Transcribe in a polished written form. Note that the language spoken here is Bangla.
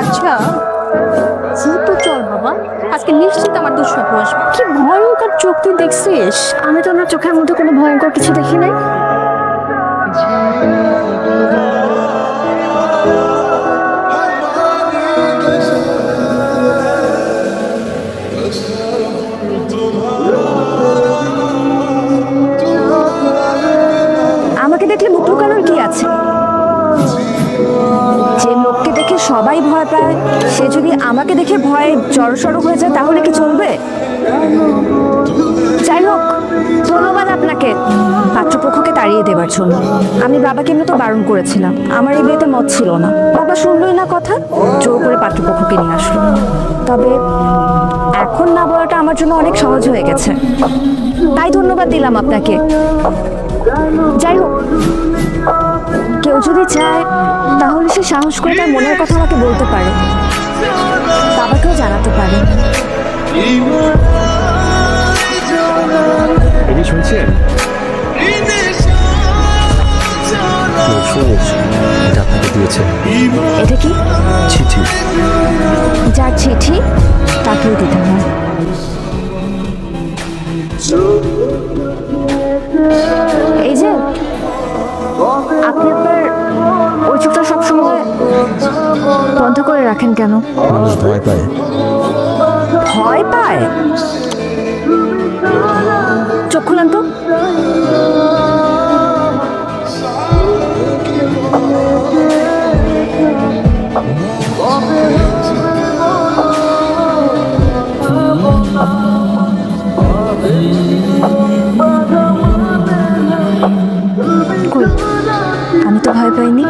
আচ্ছা তো চল বাবা, আজকে নিশ্চিত আমার দুঃস্বপ্ন আসবে। কি ভয়ঙ্কর চোখ তুই দেখছিস? আমি তো ওনার চোখের মধ্যে কোনো ভয়ঙ্কর কিছু দেখি নাই। আমাকে দেখলে মুখ লুকানোর কি আছে? যে লোককে দেখে সবাই ভয় পায়, সে যদি আমাকে দেখে ভয়ে জড়সড় হয়ে যায় তাহলে কি চলবে? যাই হোক, ধন্যবাদ আপনাকে পাত্রপক্ষকে তাড়িয়ে দেবার জন্য। আমি বাবাকে এমনি তো বারণ করেছিলাম, আমার এই বিয়েতে মত ছিল না। বাবা শুনলই না কথা, জোর করে পাত্রপক্ষকে নিয়ে আসলো। তবে এখন না বলাটা আমার জন্য অনেক সহজ হয়ে গেছে, তাই ধন্যবাদ দিলাম আপনাকে। যাই হোক, কেউ যদি চায় তাহলে সে সাহস করে তার মনের কথা আমাকে বলতে পারে, বাবাকেও জানাতে পারে। এটি শুনছেন? এটা আপনাকে দিয়েছে। এটা কি? চিঠি। যার চিঠি তাকেই দিতে হয়। এই যে আপনি আপনার ওই চোখটা সবসময় বন্ধ করে রাখেন কেন? মানুষ ভয় পায়। ভয় পায়? চোখ খুলেন তো। কই, আমি তো ভয় পাইনি।